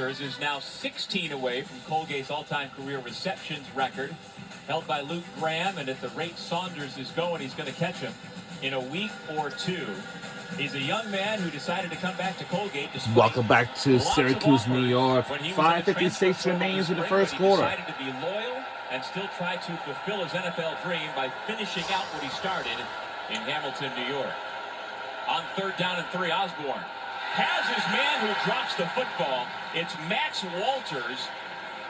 is now 16 away from Colgate's all-time career receptions record, held by Luke Graham, and at the rate Saunders is going, he's going to catch him in a week or two. He's a young man who decided to come back to Colgate. Welcome back to Syracuse, New York. 5:56 remains in the first quarter. He decided to be loyal and still try to fulfill his NFL dream by finishing out what he started in Hamilton, New York. On 3rd down and 3, Osborne has his man who drops the football. It's Max Walters,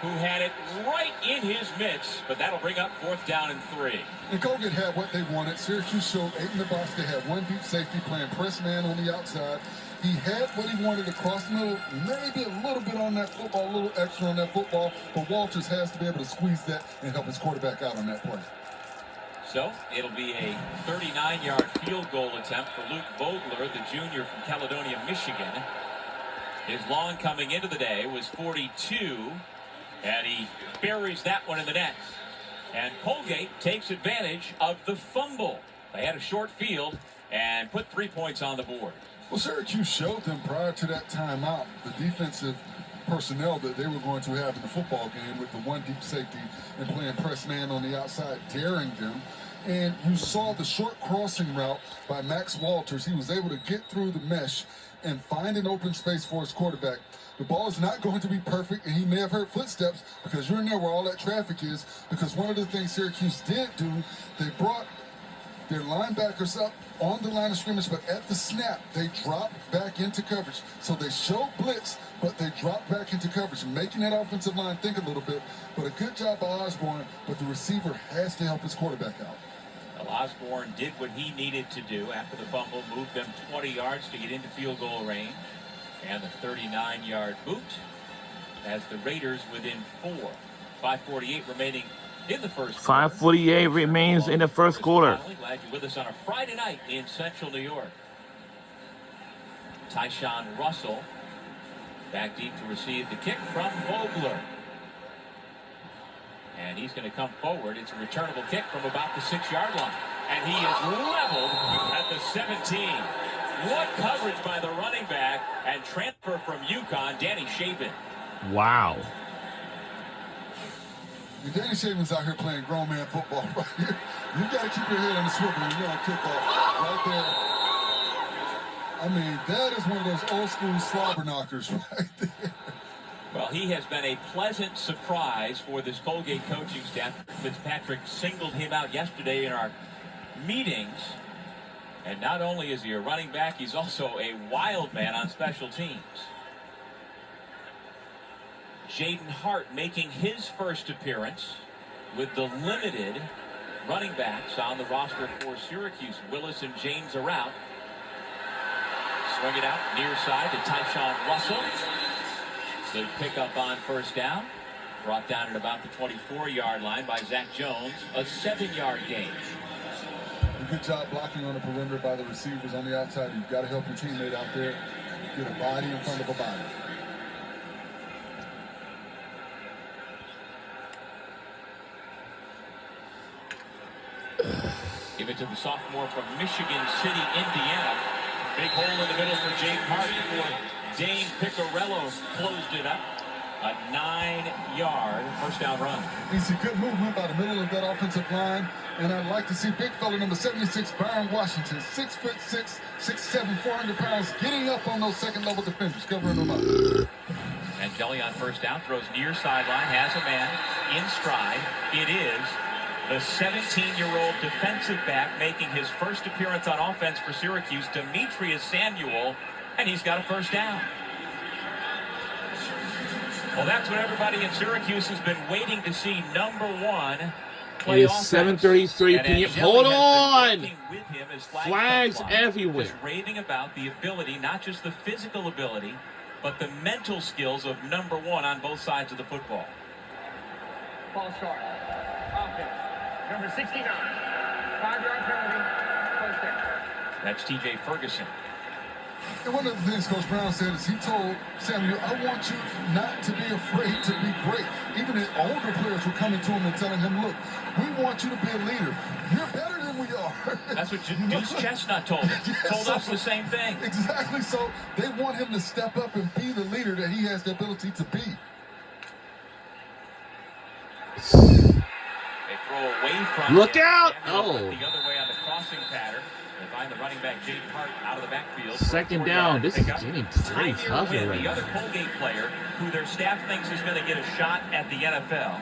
who had it right in his midst, but that'll bring up 4th down and 3. And Colgate had what they wanted. Syracuse showed 8 in the box. They had one deep safety playing press man on the outside. He had what he wanted across the middle, maybe a little bit on that football, a little extra on that football, but Walters has to be able to squeeze that and help his quarterback out on that play. So it'll be a 39-yard field goal attempt for Luke Vogler, the junior from Caledonia, Michigan. His long coming into the day was 42, and he buries that one in the net. And Colgate takes advantage of the fumble. They had a short field and put 3 points on the board. Well, Syracuse showed them prior to that timeout the defensive personnel that they were going to have in the football game with the one deep safety and playing press man on the outside, daring them. And you saw the short crossing route by Max Walters. He was able to get through the mesh and find an open space for his quarterback. The ball is not going to be perfect, and he may have heard footsteps because you're in there where all that traffic is, because one of the things Syracuse did do, they brought their linebackers up on the line of scrimmage, but at the snap, they dropped back into coverage. So they showed blitz, but they dropped back into coverage, making that offensive line think a little bit. But a good job by Osborne, but the receiver has to help his quarterback out. Well, Osborne did what he needed to do after the fumble, moved them 20 yards to get into field goal range. And the 39-yard boot has the Raiders within 4. 5:48 remaining in the first quarter. 5:48 remains in the first quarter. Glad you're with us on a Friday night in Central New York. Tyshawn Russell back deep to receive the kick from Vogler. And he's going to come forward. It's a returnable kick from about the 6-yard line. And he is leveled at the 17. What coverage by the running back, and transfer from UConn, Danny Shapen. Wow. Danny Shapen's out here playing grown man football right here. You got to keep your head on the swivel when you're on kickoff right there. I mean, that is one of those old school slobber knockers right there. Well, he has been a pleasant surprise for this Colgate coaching staff. Fitzpatrick singled him out yesterday in our meetings. And not only is he a running back, he's also a wild man on special teams. Jaden Hart making his first appearance with the limited running backs on the roster for Syracuse. Willis and James are out. Swing it out near side to Tyshawn Russell. Good pickup on 1st down. Brought down at about the 24-yard line by Zach Jones. A 7-yard gain. Good job blocking on the perimeter by the receivers on the outside. You've got to help your teammate out there get a body in front of a body. Give it to the sophomore from Michigan City, Indiana. Big hole in the middle for Jaden Hart before Dane Piccarello closed it up. A 9-yard first down run. You see good movement by the middle of that offensive line. And I'd like to see big fella number 76, Byron Washington, 6'6", 6'7", 400 pounds, getting up on those second-level defenders, covering them up. And Kelly on 1st down throws near sideline, has a man in stride. It is the 17-year-old defensive back making his first appearance on offense for Syracuse, Demetrius Samuel, and he's got a first down. Well, that's what everybody in Syracuse has been waiting to see. Number 1. It is 7:33 p.m. Hold on! Flags everywhere. Just raving about the ability, not just the physical ability, but the mental skills of number 1 on both sides of the football. False start. Offense. Number 69. 5-yard penalty. First down. That's T.J. Ferguson. And one of the things Coach Brown said is he told Samuel, I want you not to be afraid to be great. Even the older players were coming to him and telling him, look, we want you to be a leader. You're better than we are. That's what Deuce Chestnut told us. Told us the same thing. Exactly. So they want him to step up and be the leader that he has the ability to be. They throw away from Look him. out! Samuel Oh. went the other way on the crossing pattern. They find the running back Jaden Hart out of the backfield. Second down. This is getting pretty tough here right The other now. Colgate player who their staff thinks is going to get a shot at the NFL.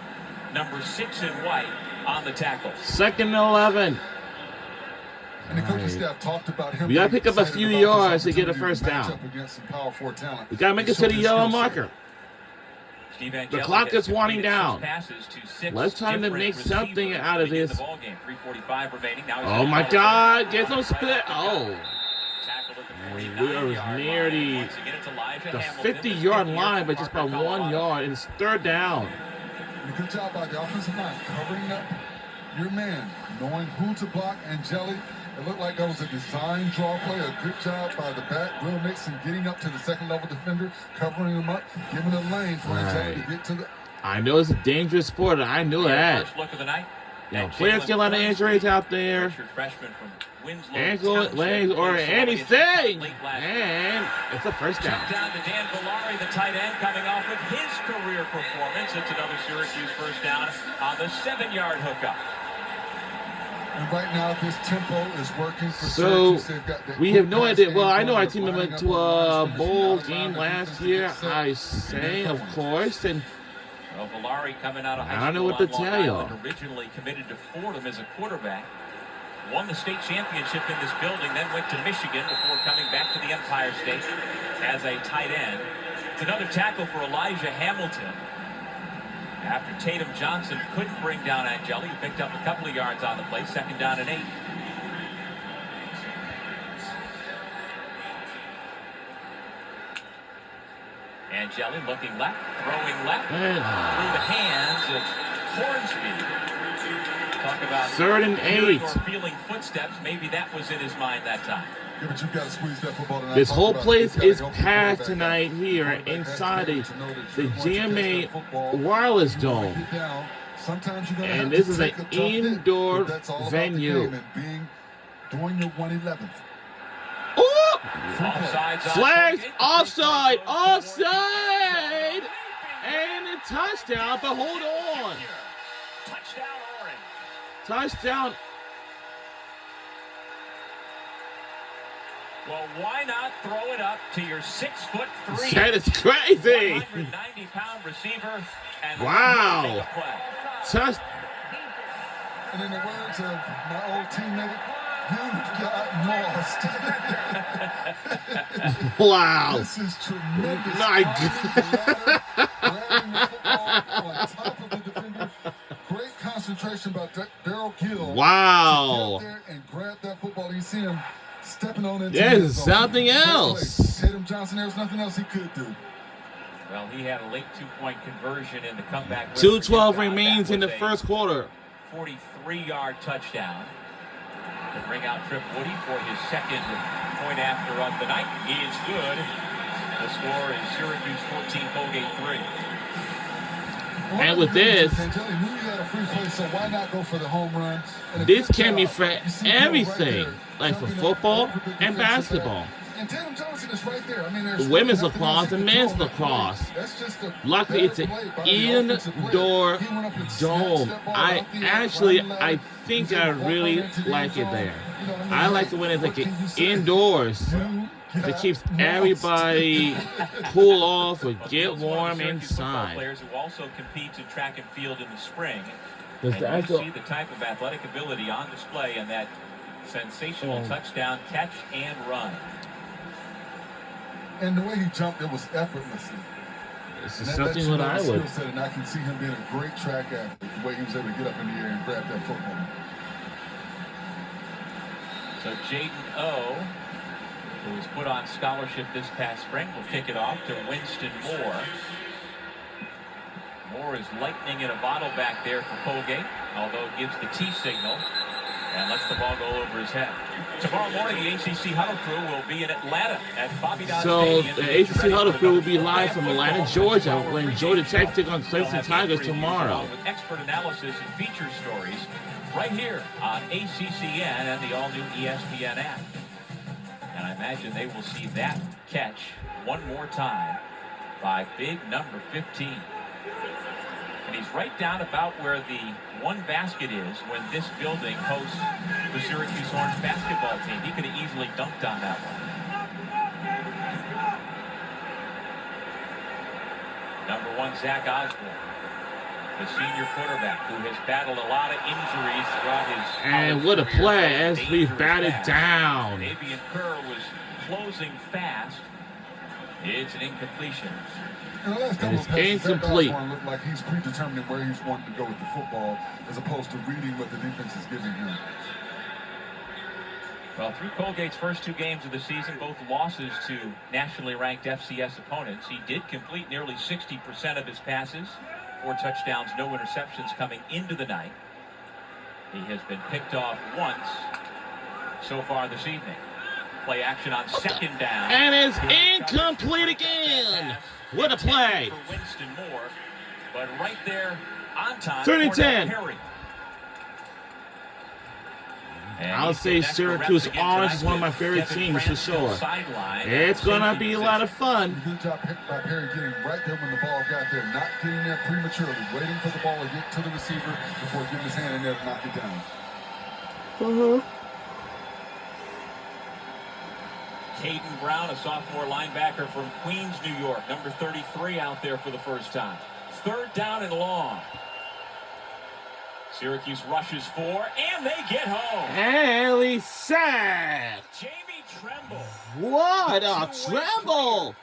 Number 6 in white on the tackle. 2nd and 11. And the coaching Right. staff talked about him. We gotta being pick up a excited few about yards this to get a opportunity first to match down. up against some Power 4 talent. We gotta make and it to show the his yellow skill set. marker. Steve The Angeli clock has is winding completed down. 6 passes to 6 Let's try to different make something receivers out of in the this. ballgame. 3:45 remaining. Now he's Oh gonna my call it. God! Get some split. Oh, Tackled at the we 49-yard were near line. the Once again, it's Elijah the Hamilton, 50-yard fifth line, year but from just by Parker, 1 Colorado. yard. And it's 3rd down. And a good job by the offensive line covering up your man, knowing who to block. Angeli, it looked like that was a design draw play. A good job by the back, Will Nixon, getting up to the second level defender, covering him up, giving a lane for Angeli to Right. get to the. I know it's a dangerous sport. I knew Yeah, that. First look of the night. You know, And players Jalen get a lot of Hornsby, injuries out there. redshirt freshman from Winslow Ankle, Township, legs, or played anything. late last year. And it's a first down. Check down to Dan Villari, the tight end, coming off of his career performance. It's another Syracuse first down on the 7-yard hookup. And right now, this tempo is working for So, Syracuse. They've got that we have quick no pass idea. game Well, I know going. our team They're went lining to up a on the line, bowl finishing game out last defensive year. set. I say, of course. And Well, Villari coming out of high I don't know school what to on Long tell you. Island, originally committed to Fordham as a quarterback. Won the state championship in this building, then went to Michigan before coming back to the Empire State as a tight end. It's another tackle for Elijah Hamilton. After Tatum Johnson couldn't bring down Angeli, he picked up a couple of yards on the play, 2nd down and 8. Angeli looking left, throwing left, through the hands of Hornsby. Talk about 3rd and hearing 8. or feeling footsteps. Maybe that was in his mind that time. Yeah, but you've got to squeeze that football tonight. This Talk whole about it. place You've gotta is help your packed quarterback tonight out. here Quarterback has inside to the know that the once you catch GMA that football, Wireless you wanna Dome. get down. Sometimes you're gonna And have this to is take an a tough hit, indoor but that's all about the venue. game and doing your 111th. Oh! Offsides on Flags, Colgate. offside, offside, and a touchdown. But hold on, Touchdown Orange. touchdown. Well, why not throw it up to your 6'3", That is crazy. 190-pound receiver? And Wow. make a play. Touch. And in the words of my old teammate, you've got lost. Wow. This is tremendous. My Grabbing the football on top of the defender. Great concentration by Daryl Gill. Wow. To get up there and grab that football. You see him stepping on into There's the end zone. something Great play. else. Tatum Johnson, there was nothing else he could do. Well, he had a late 2-point conversion in the comeback. 2:12 That remains in the was a first quarter. 43-yard touchdown to bring out Trip Woody for his 2nd point after of the night. He is good. The score is Syracuse 14, Colgate 3. And with this, Angeli knew he had a free play, so why not go for the home run? And a this good can be job. for You see Bill right everything, there, like for jumping football over the and defensive back. basketball. And Tatum Johnson is right there. I mean, there's Women's nothing lacrosse else he and could men's do on that play. lacrosse. That's just a Luckily, better it's an play by the offensive player. indoor He went up and dome. snatched that ball I out the air, actually, right I leg. think He's I able to walk really on into the like end it zone. there. You know what I mean? I like it when it's What like can you say? indoors. You That keeps got everybody lost. cool off or Well, get Bill's one of warm the Syracuse football inside. players who also competes in track and field in the spring. Does And the you actual- see the type of athletic ability on display in that sensational touchdown catch and run. And the way he jumped, it was effortlessly. This And is that lets something you what know I the would. skill set, and I can see him being a great track athlete, the way he was able to get up in the air and grab that football. So Jaden O, who was put on scholarship this past spring, will kick it off to Winston Moore. Moore is lightning in a bottle back there for Colgate, although gives the T signal and lets the ball go over his head. Tomorrow morning, the ACC Huddle Crew will be in Atlanta at Bobby Dodd So Stadium. the ACC Huddle Crew will be live from Atlanta, Georgia, when Georgia Tech take on Clemson Tigers tomorrow. With expert analysis and feature stories right here on ACCN and the all-new ESPN app. And I imagine they will see that catch one more time by big number 15. And he's right down about where the one basket is when this building hosts the Syracuse Orange basketball team. He could have easily dunked on that one. Number 1, Zach Osborne, the senior quarterback who has battled a lot of injuries throughout his And what a career. play as we Dangerous batted pass. down. Fabian Kerr was closing fast. It's an incompletion. In the last couple It's of passes, Zach incomplete. Osborne looked like he's predetermining where he's wanting to go with the football as opposed to reading what the defense is giving him. Well, through Colgate's first 2 games of the season, both losses to nationally ranked FCS opponents, he did complete nearly 60% of his passes. 4 touchdowns, no interceptions coming into the night. He has been picked off once so far this evening. Play action on 2nd down. And it's incomplete again. What a play. For Winston Moore, but right there on time. 3rd and Cornell 10. Perry. And I'll he's say getting extra reps Syracuse again Orange tonight is one of my with favorite Kevin teams for Cranston sure. sideline. It's gonna be a lot of fun. Good job picked by Perry getting right there when the ball got there, not getting there prematurely, waiting for the ball to get to the receiver before getting his hand in there to knock it down. Caden Brown, a sophomore linebacker from Queens, New York, number 33 out there for the first time. 3rd down and long. Syracuse rushes 4, and they get home. And we sacked. Jamie Tremble. What a Tremble.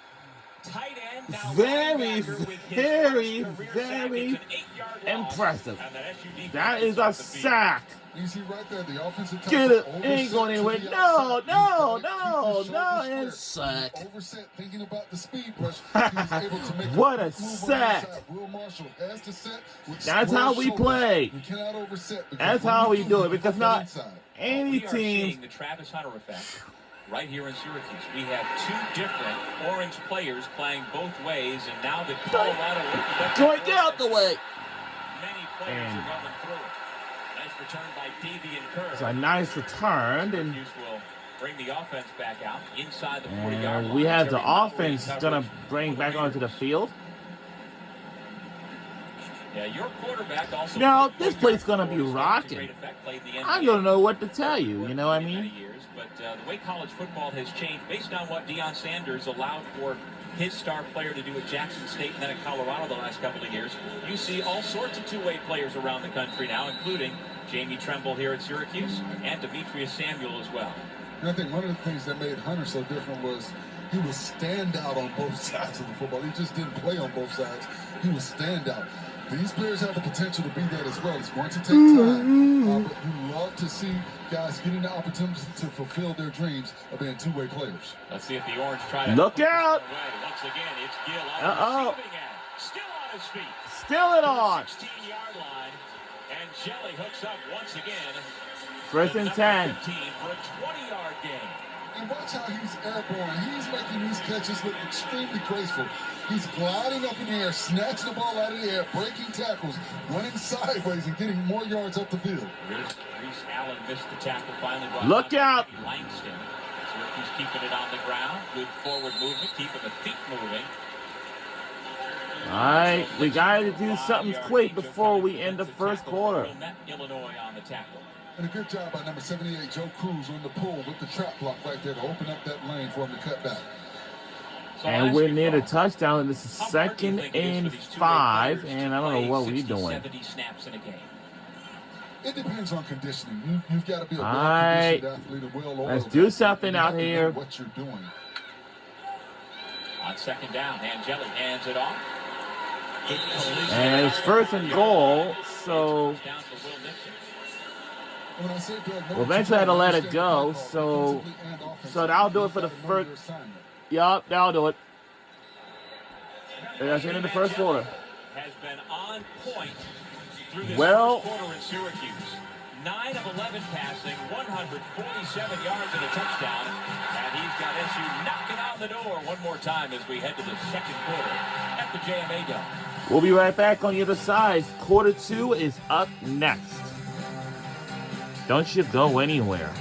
Tight end, now Very, linebacker with his very, first career sack. very It's an 8-yard loss. impressive. And the SU defense That is is a off the field. sack. You see right there, the offensive Get tackle it. Ain't going anywhere. overset to the No, outside. no, He no, kept his no, shoulders and square. sack. He overset thinking about the speed rush. He was able to make What a move on the sack. inside. Will Marshall has to set with That's square how we shoulders. play. You cannot overset. because That's when how you we do it, you because put that not inside. any We are seeing team. the Travis Hunter effect right here in Syracuse. We have 2 different Orange players playing both ways, and now the Colorado Joy, get out the way. many players And- are going through it. Nice return by Davian Kerr. It's a nice return, and Syracuse will bring the offense back out inside the 40-yard line. we have the Terry Motley offense coverage gonna bring on the back rear. onto the field. Yeah, your quarterback also. Now, played this four place yards gonna to be great rocking. effect, played the I NBA don't know what to tell you. You know what I many, mean? many years, but the way college football has changed based on what Deion Sanders allowed for his star player to do at Jackson State and then at Colorado the last couple of years, you see all sorts of two-way players around the country now, including Jamie Tremble here at Syracuse and Demetrius Samuel as well. And I think one of the things that made Hunter so different was he was standout on both sides of the football. He just didn't play on both sides. He was standout. These players have the potential to be that as well. It's going to take time, but you love to see guys getting the opportunity to fulfill their dreams of being two-way players. Let's see if the Orange try to Look push this out. one away. Once again, it's Gill on Uh-oh. the receiving end. Still on his feet. Still it on. 16-yard line, and Jelly hooks up once again. 1st and 10. 15 for a 20-yard gain. And watch how he's airborne. He's making these catches look extremely graceful. He's gliding up in the air, snatching the ball out of the air, breaking tackles, running sideways, and getting more yards up the field. Reese Allen missed the tackle, finally brought Look down out. by Langston. Syracuse keeping it on the ground. Good forward movement, keeping the feet moving. All right, we got to do something 5-yard quick gain, before Joe we Cunningham end the gets first tackle quarter. for Wilmette, Illinois on the tackle. And a good job by number 78, Joe Cruz, on the pull with the trap block right there to open up that lane for him to cut back. So I'll And ask we're you, near the Paul, touchdown. This is how hard do you 2nd think it is for and these two-way 5, players and to I don't know play what we're 60, doing. 70 snaps in a game? It depends on conditioning. You've got to be a Alright. well-conditioned athlete, a well-oiled Let's athlete. do something You have out to know here. what you're doing. On 2nd down, Angeli hands it off. Good collision. And it's 1st and goal, so Down to Will Nixon. When I say Doug, Well, eventually I had to let it go, so that'll do it for the first. Yup, that'll do it. That's the end of the first quarter. Has been on point through this Well- first quarter in Syracuse. 9 of 11 passing, 147 yards and a touchdown. And he's got SU knocking on the door one more time as we head to the second quarter at the JMA Dome. We'll be right back on the other side. Quarter 2 is up next. Don't you go anywhere.